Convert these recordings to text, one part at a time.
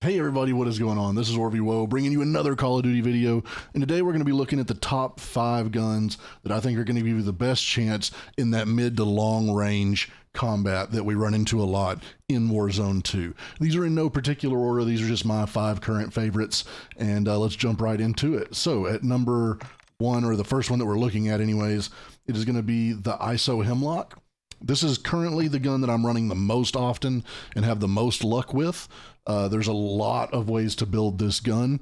Hey everybody, what is going on? This is OrvieWoah bringing you another Call of Duty video, and today we're going to be looking at the top 5 guns that I think are going to give you the best chance in that mid to long range combat that we run into a lot in Warzone 2. These are in no particular order, these are just my 5 current favorites, and let's jump right into it. So at number 1, or the first one that we're looking at anyways, it is going to be the ISO Hemlock. This is currently the gun that I'm running the most often and have the most luck with. There's a lot of ways to build this gun,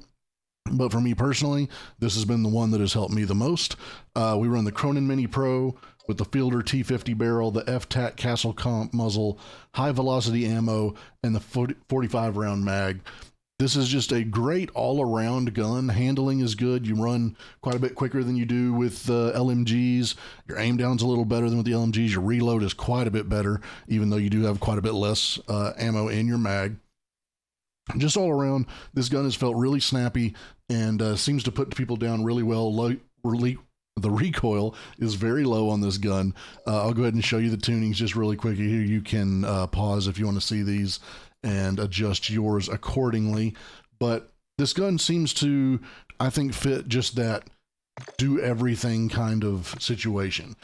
but for me personally, this has been the one that has helped me the most. We run the Cronin Mini Pro with the Fielder T50 barrel, the F-TAC Castle Comp muzzle, high velocity ammo, and the 45 round mag. This is just a great all-around gun. Handling is good. You run quite a bit quicker than you do with LMGs. Your aim down's a little better than with the LMGs. Your reload is quite a bit better, even though you do have quite a bit less ammo in your mag. Just all around, this gun has felt really snappy and seems to put people down really well. The recoil is very low on this gun. I'll go ahead and show you the tunings just really quick. Here you can pause if you want to see these and adjust yours accordingly. But this gun seems to, I think, fit just that do everything kind of situation.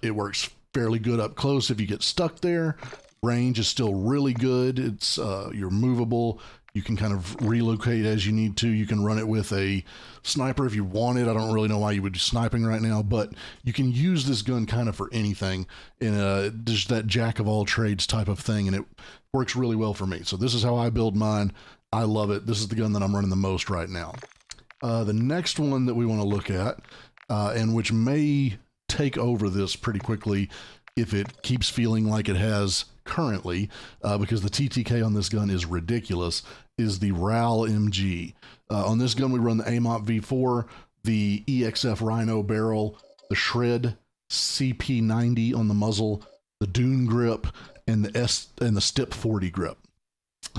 It works fairly good up close if you get stuck there. Range is still really good. It's you're movable. You can kind of relocate as you need to. You can run it with a sniper if you want it. I don't really know why you would be sniping right now, but you can use this gun kind of for anything in just that jack of all trades type of thing, and it works really well for me. So this is how I build mine. I love it. This is the gun that I'm running the most right now. The next one that we want to look at, and which may take over this pretty quickly if it keeps feeling like it has currently, because the TTK on this gun is ridiculous, is the RAAL MG. On this gun we run the AMOP V4, the EXF Rhino barrel, the Shred CP90 on the muzzle, the Dune grip, and the Stip 40 grip.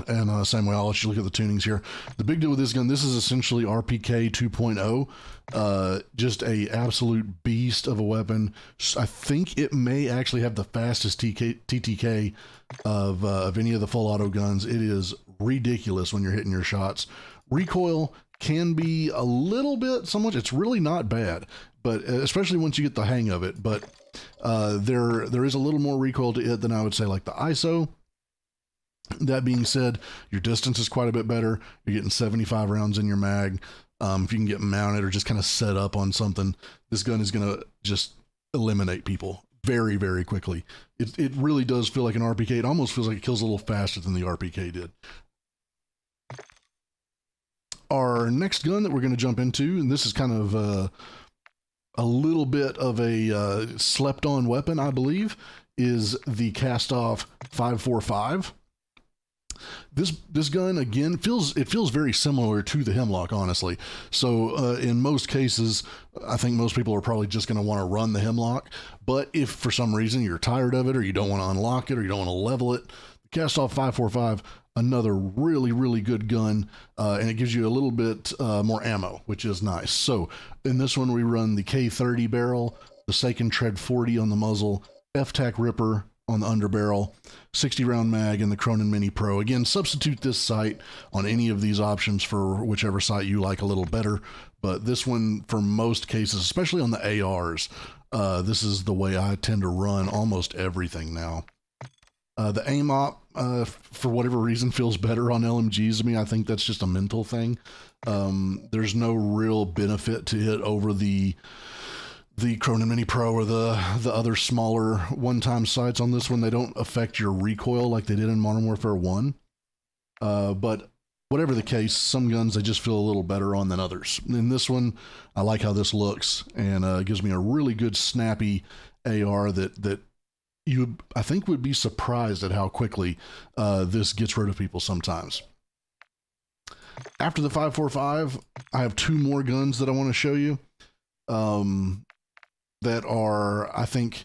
And same way, I'll let you look at the tunings here. The big deal with this gun, this is essentially RPK 2.0, just a absolute beast of a weapon. I think it may actually have the fastest TTK of any of the full auto guns. It is ridiculous when you're hitting your shots. Recoil can be a little bit, somewhat, it's really not bad, but especially once you get the hang of it. But there is a little more recoil to it than I would say like the ISO. That being said, your distance is quite a bit better. You're getting 75 rounds in your mag. If you can get mounted or just kind of set up on something, this gun is going to just eliminate people very, very quickly. It really does feel like an RPK. It almost feels like it kills a little faster than the RPK did. Our next gun that we're going to jump into, and this is kind of a little bit of a slept-on weapon, I believe, is the Kastov 545. This gun again feels very similar to the Hemlock, honestly. So in most cases, I think most people are probably just going to want to run the Hemlock. But if for some reason you're tired of it, or you don't want to unlock it, or you don't want to level it, the Kastov 545, another really good gun, and it gives you a little bit more ammo, which is nice. So in this one, we run the K30 barrel, the Seiken Tread 40 on the muzzle, F-TAC Ripper on the underbarrel, 60 round mag, and the Cronin Mini Pro. Again, substitute this sight on any of these options for whichever sight you like a little better, but this one, for most cases, especially on the ARs, this is the way I tend to run almost everything now. The AMOP, for whatever reason, feels better on LMGs to me. I think that's just a mental thing. There's no real benefit to it over the Cronin Mini Pro or the other smaller one-time sights on this one. They don't affect your recoil like they did in Modern Warfare 1. But whatever the case, some guns they just feel a little better on than others. In this one, I like how this looks, and it gives me a really good snappy AR that you, I think, would be surprised at how quickly this gets rid of people sometimes. After the 545, I have 2 more guns that I want to show you. That are, I think,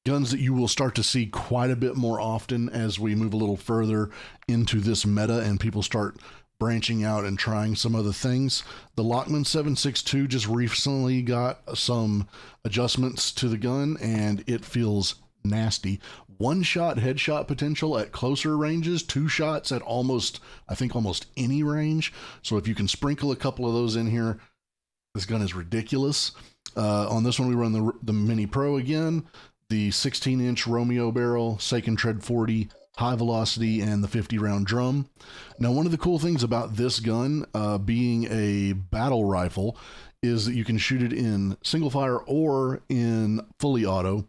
guns that you will start to see quite a bit more often as we move a little further into this meta and people start branching out and trying some other things. The Lachmann 7.62 just recently got some adjustments to the gun, and it feels nasty. One shot headshot potential at closer ranges, two shots at almost, I think almost any range. So if you can sprinkle a couple of those in here, this gun is ridiculous. On this one, we run the Mini Pro again, the 16-inch Romeo barrel, Seiken Tread 40, high velocity, and the 50-round drum. Now, one of the cool things about this gun, being a battle rifle, is that you can shoot it in single fire or in fully auto.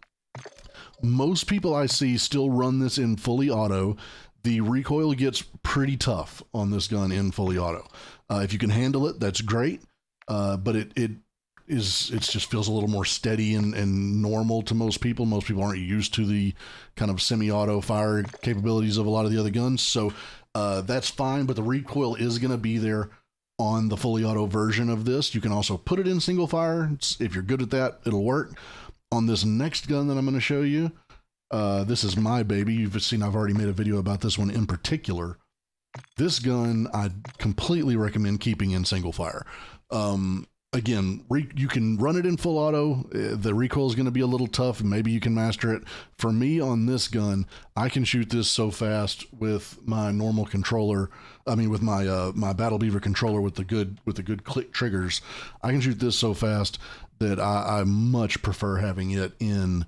Most people I see still run this in fully auto. The recoil gets pretty tough on this gun in fully auto. If you can handle it, that's great. But it just feels a little more steady and normal to most people. Most people aren't used to the kind of semi-auto fire capabilities of a lot of the other guns. So that's fine, but the recoil is going to be there on the fully auto version of this. You can also put it in single fire. If you're good at that, it'll work. On this next gun that I'm going to show you, this is my baby. You've seen I've already made a video about this one in particular. This gun I completely recommend keeping in single fire. Again, you can run it in full auto. The recoil is going to be a little tough, and maybe you can master it. For me, on this gun, I can shoot this so fast with my normal controller. I mean, with my my Battle Beaver controller with the good click triggers. I can shoot this so fast that I much prefer having it in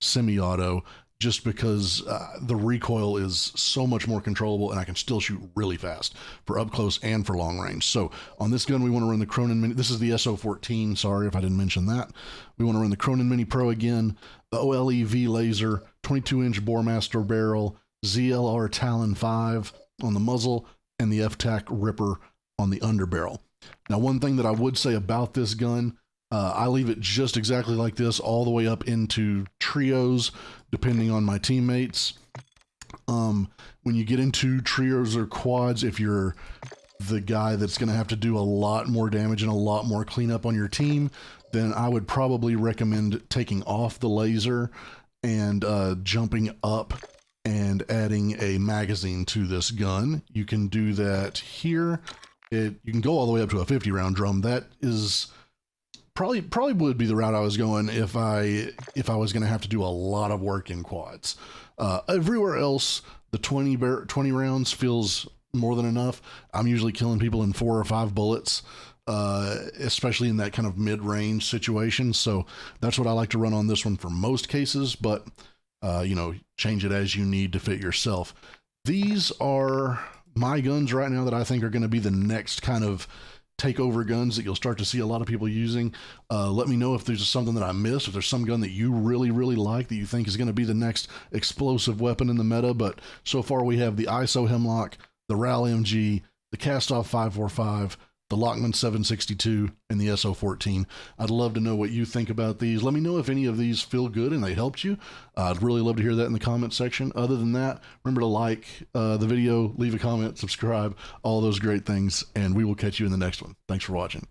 semi-auto, just because the recoil is so much more controllable, and I can still shoot really fast for up close and for long range. So on this gun, we want to run the Cronin Mini. This is the SO14. Sorry if I didn't mention that. We want to run the Cronin Mini Pro again, the OLEV laser, 22-inch Boremaster barrel, ZLR Talon 5 on the muzzle, and the FTAC Ripper on the underbarrel. Now, one thing that I would say about this gun, I leave it just exactly like this all the way up into trios, depending on my teammates. When you get into trios or quads, if you're the guy that's going to have to do a lot more damage and a lot more cleanup on your team, then I would probably recommend taking off the laser and jumping up and adding a magazine to this gun. You can do that here. You can go all the way up to a 50-round drum. That is probably would be the route I was going if I was going to have to do a lot of work in quads. Everywhere else, the 20 rounds feels more than enough. I'm usually killing people in 4 or 5 bullets, especially in that kind of mid-range situation. So that's what I like to run on this one for most cases, but you know, change it as you need to fit yourself. These are my guns right now that I think are going to be the next kind of takeover guns that you'll start to see a lot of people using. Let me know if there's something that I missed, if there's some gun that you really like that you think is going to be the next explosive weapon in the meta. But so far we have the ISO Hemlock, the RAAL MG, the Kastov 545, the Lachmann 762, and the SO14. I'd love to know what you think about these. Let me know if any of these feel good and they helped you. I'd really love to hear that in the comment section. Other than that, remember to like the video, leave a comment, subscribe, all those great things, and we will catch you in the next one. Thanks for watching.